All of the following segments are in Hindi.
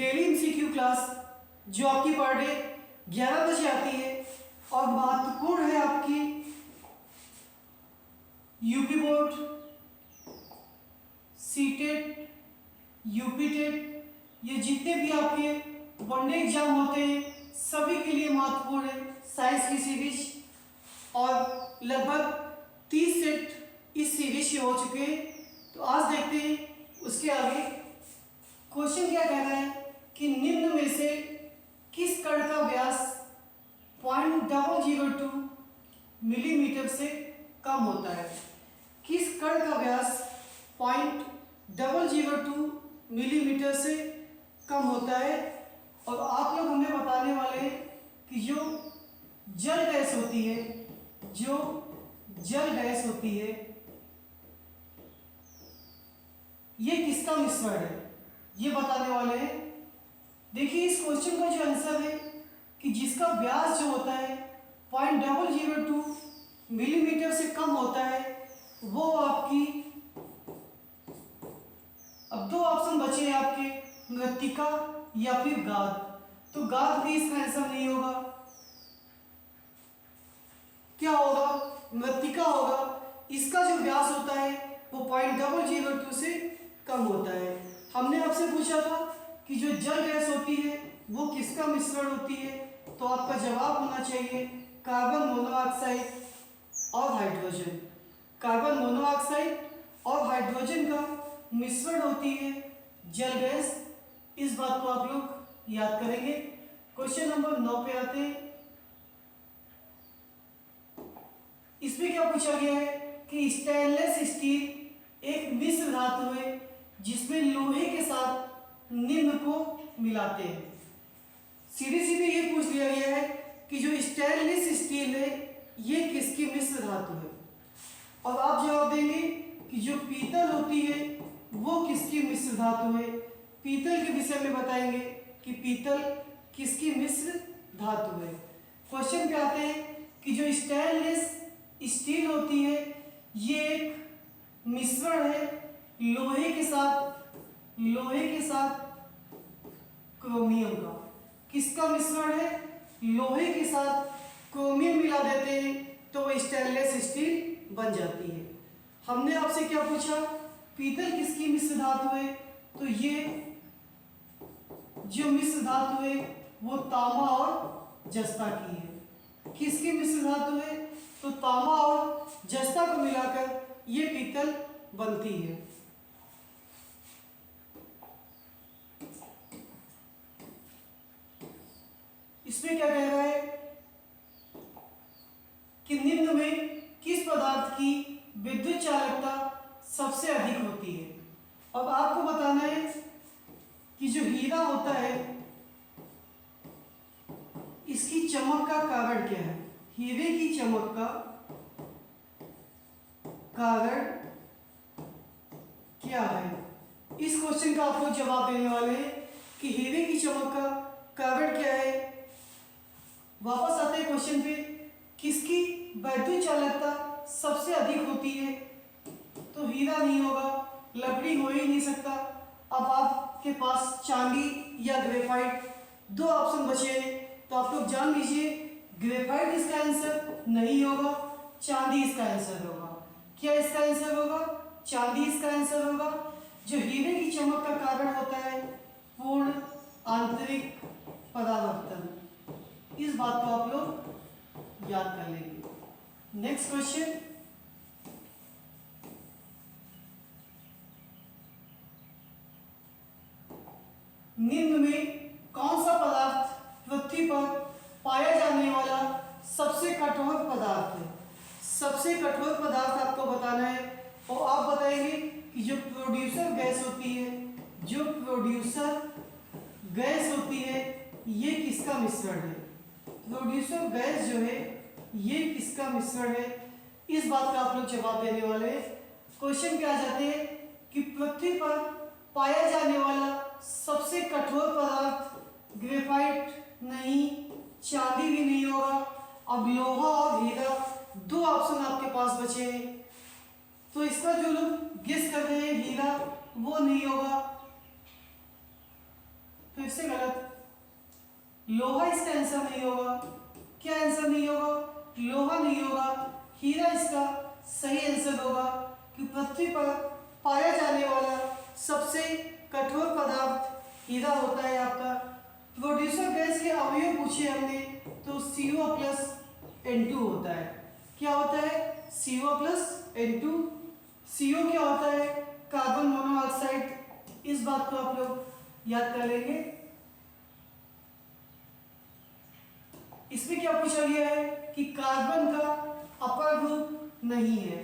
डेली एमसीक्यू क्लास जो आपकी पर डे 11 बजे आती है और महत्वपूर्ण है आपकी यूपी बोर्ड, सीटेट, यूपी टेट, ये जितने भी आपके वनडे एग्जाम होते हैं सभी के लिए महत्वपूर्ण है साइंस की सीरीज। और लगभग 30 सेट इस सीरीज के हो चुके हैं। तो आज देखते हैं उसके आगे क्वेश्चन क्या कह रहा है कि निम्न में से किस कण का व्यास 0.002 मिलीमीटर से कम होता है। किस कण का व्यास 0.002 मिलीमीटर से कम होता है। और आप लोग हमें बताने वाले हैं कि जो जल गैस होती है, जो जल गैस होती है ये किसका मिश्रण है, ये बताने वाले हैं। देखिए इस क्वेश्चन का जो आंसर है कि जिसका व्यास जो होता है 0.002 मिलीमीटर से कम होता है वो आपकी, अब दो ऑप्शन बचे हैं आपके, मृत्तिका या फिर गाद। तो गाद भी इसका आंसर नहीं होगा, क्या होगा, मृत्तिका होगा। इसका जो व्यास होता है वो 0.002 से कम होता है। हमने आपसे पूछा था कि जो जल गैस होती है वो किसका मिश्रण होती है, तो आपका जवाब होना चाहिए कार्बन मोनोऑक्साइड और हाइड्रोजन। कार्बन मोनोऑक्साइड और हाइड्रोजन का मिश्रण होती है जल गैस। इस बात को आप लोग याद करेंगे। क्वेश्चन नंबर 9 पे आते हैं। इसमें क्या पूछा गया है कि स्टेनलेस स्टील एक मिश्र धातु है जिसमें लोहे के साथ निम्न को मिलाते हैं। सीधे सीधे ये पूछ लिया गया है कि जो स्टेनलेस स्टील है ये किसकी मिश्र धातु है। और आप जवाब देंगे कि जो पीतल होती है वो किसकी मिश्र धातु है। पीतल के विषय में बताएंगे कि पीतल किसकी मिश्र धातु है। क्वेश्चन पे आते हैं कि जो स्टेनलेस स्टील होती है ये एक मिश्रण है लोहे के साथ क्रोमियम का। किसका मिश्रण है, लोहे के साथ क्रोमियम मिला देते हैं तो वो स्टेनलेस स्टील बन जाती है। हमने आपसे क्या पूछा, पीतल किसकी मिश्र धातु है, तो ये जो मिश्र धातु है वो तांबा और जस्ता की है। किसकी मिश्र धातु है, तो तांबा और जस्ता को मिलाकर ये पीतल बनती है। इसमें क्या कह रहा है कि निम्न में किस पदार्थ की विद्युत चालकता सबसे अधिक होती है। अब आपको बताना है कि जो हीरा होता है इसकी चमक का कारण क्या है। हीरे की चमक का कारण क्या है। इस क्वेश्चन का आप लोग जवाब देने वाले हैं कि हीरे की चमक का कारण क्या है। वापस आते हैं क्वेश्चन पे, किसकी वैद्युत चालकता सबसे अधिक होती है, तो हीरा नहीं होगा, लकड़ी हो ही नहीं सकता। अब आपके पास चांदी या ग्रेफाइट दो ऑप्शन बचे हैं, तो आप लोग जान लीजिए ग्रेफाइट इसका आंसर नहीं होगा, चांदी इसका आंसर होगा। क्या इसका आंसर होगा, चांदी इसका आंसर होगा। जो हीरे की चमक का कारण होता है पूर्ण आंतरिक परावर्तन। इस बात को आप लोग याद कर लेंगे। नेक्स्ट क्वेश्चन, निम्न में कौन सा पदार्थ पृथ्वी पर पाया जाने वाला सबसे कठोर पदार्थ है। सबसे कठोर पदार्थ आपको बताना है और आप बताएंगे कि जो प्रोड्यूसर गैस होती है, जो प्रोड्यूसर गैस होती है ये किसका मिश्रण है। प्रोड्यूसर गैस जो है ये किसका मिश्रण है, इस बात का आप लोग जवाब देने वाले हैं। क्वेश्चन पे आ जाते हैं कि पृथ्वी पर पाया जाने वाला सबसे कठोर पदार्थ ग्रेफाइट नहीं, चांदी भी नहीं होगा। अब लोहा और हीरा दो ऑप्शन आपके पास बचे हैं, तो इसका जो लोग गेस कर रहे हैं हीरा वो नहीं होगा, तो फिर से गलत, लोहा इसका आंसर नहीं होगा। क्या आंसर नहीं होगा? लोहा नहीं होगा, हीरा इसका सही आंसर होगा कि पृथ्वी पर पाया जाने वाला सबसे कठोर पदार्थ हीरा होता है आपका। प्रोड्यूसर गैस के अवयव पूछे हमने तो CO प्लस N2 होता है। क्या होता है? CO plus N2। CO क्या होता है? Carbon monoxide. इस बात को आप लोग याद कर लेंगे। इसमें क्या पूछा गया है कि कार्बन का अपर ग्रुप नहीं है।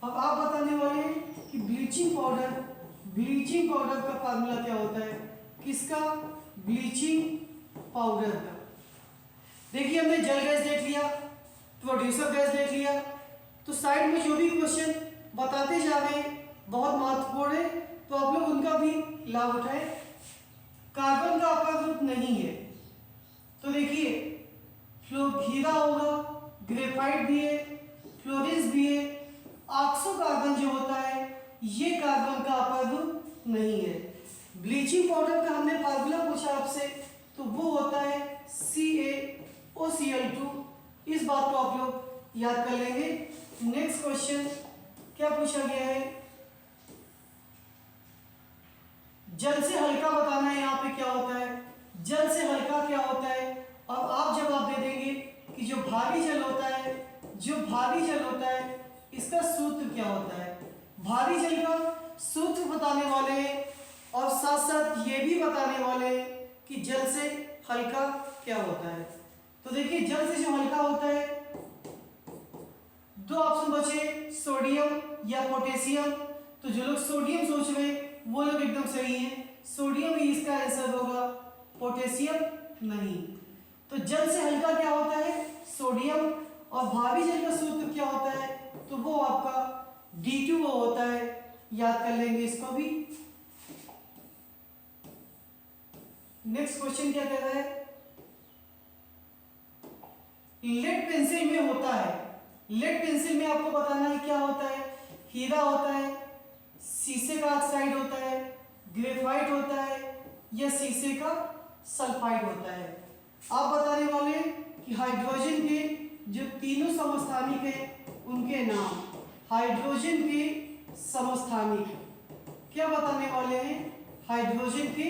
अब आप बताने वाले हैं कि ब्लीचिंग पाउडर का फार्मूला क्या होता है? किसका? ब्लीचिंग पाउडर का। देखिए हमने जल गैस देख लिया, प्रोड्यूसर गैस देख लिया, तो साइड में जो भी क्वेश्चन बताते जा रहे हैं बहुत महत्वपूर्ण है, तो आप लोग उनका भी लाभ उठाएं। कार्बन का अपर ग्रुप नहीं है तो देखिए हीरा होगा, ग्रेफाइट भी है, फ्लोरेंस भी है। ऑक्सो कार्बन जो होता है ये कार्बन का अपर ग्रुप नहीं है। ब्लीचिंग पाउडर का हमने फार्मूला पूछा आपसे तो वो होता है CaOCl2। इस बात को आप लोग याद कर लेंगे। नेक्स्ट क्वेश्चन क्या पूछा गया है? जल से हल्का बताना है। यहाँ पे क्या होता है? जल से हल्का क्या होता है? अब आप जवाब दे देंगे कि जो भारी जल होता है इसका सूत्र क्या होता है? भारी जल का सूत्र बताने वाले हैं और साथ साथ ये भी बताने वाले हैं कि जल से हल्का क्या होता है। तो देखिए जल से जो हल्का होता है, दो ऑप्शन बचे, सोडियम या पोटेशियम। तो जो लोग सोडियम सोच रहे हैं वो लोग एकदम सही हैं, सोडियम ही इसका आंसर होगा, पोटेशियम नहीं। तो जल से हल्का क्या होता है? सोडियम। और भारी जल का सूत्र क्या होता है? तो वो आपका D2O होता है। याद कर लेंगे इसको भी। नेक्स्ट क्वेश्चन क्या कह रहा है? लेड पेंसिल में होता है, लेड पेंसिल में आपको बताना है क्या होता है? हीरा होता है, शीशे का ऑक्साइड होता है, ग्रेफाइट होता है या शीशे का सल्फाइड होता है। आप बताने वाले हैं कि हाइड्रोजन के जो तीनों समस्थानिक हैं उनके नाम। हाइड्रोजन के समस्थानिक क्या बताने वाले हैं? हाइड्रोजन के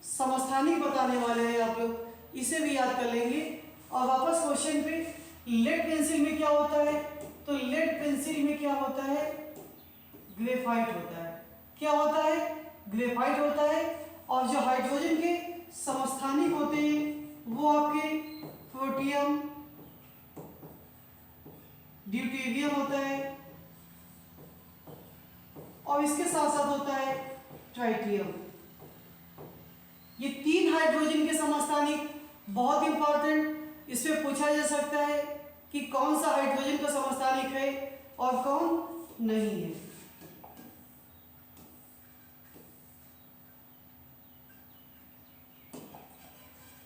समस्थानिक बताने वाले हैं आप लोग, इसे भी याद कर लेंगे। और वापस क्वेश्चन पे, लेड पेंसिल में क्या होता है? तो लेड पेंसिल में क्या होता है? ग्रेफाइट होता है। क्या होता है? ग्रेफाइट होता है। और जो हाइड्रोजन के समस्थानिक होते हैं वो आपके प्रोटियम, ड्यूटेरियम होता है और इसके साथ साथ होता है ट्राइटियम। ये तीन हाइड्रोजन के समस्थानिक बहुत इंपॉर्टेंट, इससे पूछा जा सकता है कि कौन सा हाइड्रोजन का समस्थानिक है और कौन नहीं है।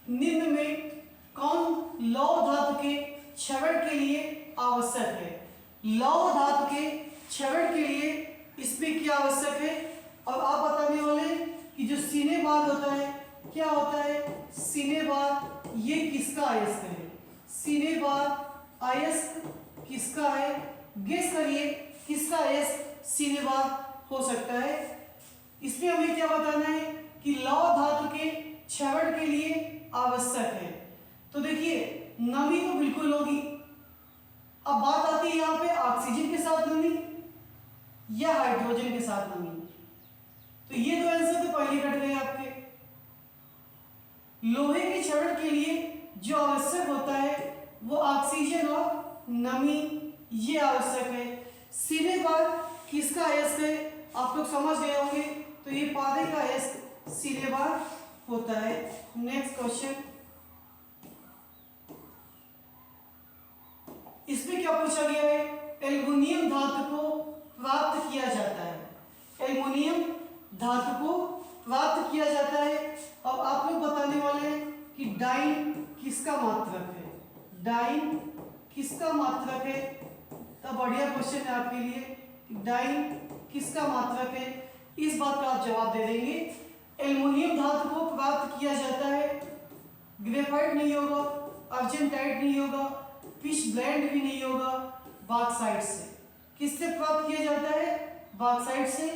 निम्न में कौन लौह धातु के क्षरण के लिए आवश्यक है? लौह धातु के क्षरण के लिए इसमें क्या आवश्यक है? और आप बताने वाले कि जो सिनेबार होता है क्या होता है? सिनेबार ये किसका अयस्क है? सिनेबार अयस्क किसका है? गेस करिए किसका अयस्क सिनेबार हो सकता है। इसमें हमें क्या बताना है कि लौह धातु के क्षरण के लिए आवश्यक है। तो देखिए नमी तो बिल्कुल होगी। अब बात आती है यहाँ पे ऑक्सीजन के साथ नमी या हाइड्रोजन के साथ नमी। तो ये दो आंसर तो पहले कट गए आपके। लोहे के क्षरण के लिए जो आवश्यक होता है वो ऑक्सीजन और नमी, ये आवश्यक है। सिनेबार किसका अयस्क है? आप लोग समझ गए होंगे। तो ये पादे का अयस्क सिनेबार होता है। नेक्स्ट क्वेश्चन, इसमें क्या पूछा गया है? एल्युमिनियम धातु को प्राप्त किया जाता है। एल्युमिनियम धातु को प्राप्त किया जाता है। अब आप लोग बताने वाले हैं कि डाइन किसका मात्रक है? डाइन किसका मात्रक है? तो बढ़िया क्वेश्चन है आपके लिए, डाइन किसका मात्रक है? इस बात का आप जवाब दे देंगे। एल्युमिनियम धातु को प्राप्त किया जाता है, ग्रेफाइट नहीं होगा, अर्जेंटाइट नहीं होगा, फिश ब्लेंड भी नहीं होगा, बॉक्साइट से। किससे प्राप्त किया जाता है? बॉक्साइट से।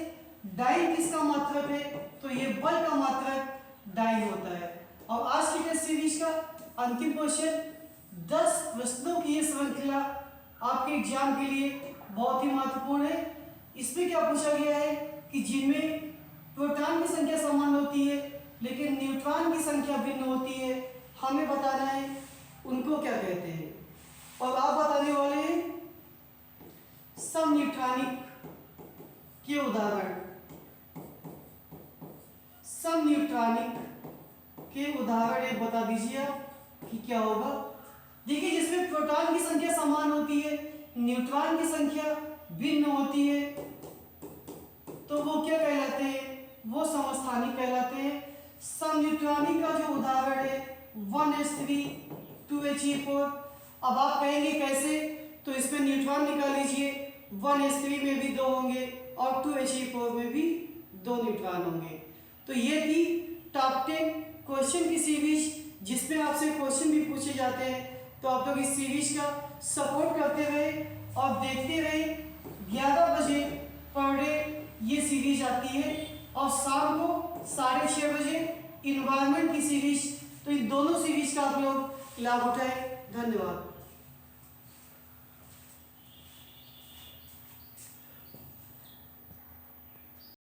डाइन किसका मात्रक है? तो ये बल का मात्रक डाइन होता है। और आज की टेस्ट सीरीज का अंतिम क्वेश्चन, 10 प्रश्नों की ये श्रृंखला आपके एग्जाम के लिए बहुत ही महत्वपूर्ण है। इसमें क्या पूछा गया है कि जिनमें प्रोटॉन की संख्या समान होती है लेकिन न्यूट्रॉन की संख्या भिन्न होती है, हमें बताना है उनको क्या कहते हैं। और आप बताने वाले हैं समन्यूट्रॉनिक के उदाहरण। समन्यूट्रॉनिक के उदाहरण एक बता दीजिए आप कि क्या होगा। देखिए, जिसमें प्रोटॉन की संख्या समान होती है, न्यूट्रॉन की संख्या भिन्न होती है, तो वो क्या कहलाते हैं? वो समस्थानिक कहलाते हैं। समन्यूट्रॉनिक का जो उदाहरण है 1s3 2he4। अब आप कहेंगे कैसे? तो इसमें न्यूट्रॉन निकाल लीजिए, 1s3 में भी 2 होंगे और 2he4 में भी 2 न्यूट्रॉन होंगे। तो ये थी टॉप 10 क्वेश्चन की सीरीज, जिसमें आपसे क्वेश्चन भी पूछे जाते हैं। तो आप लोग इस सीरीज का सपोर्ट करते रहे और देखते रहे। 11 बजे पर डे ये सीरीज आती है और शाम को 6:30 बजे इन्वायरमेंट की सीरीज। तो इन दोनों सीरीज का आप लोग लाभ उठाएं। धन्यवाद।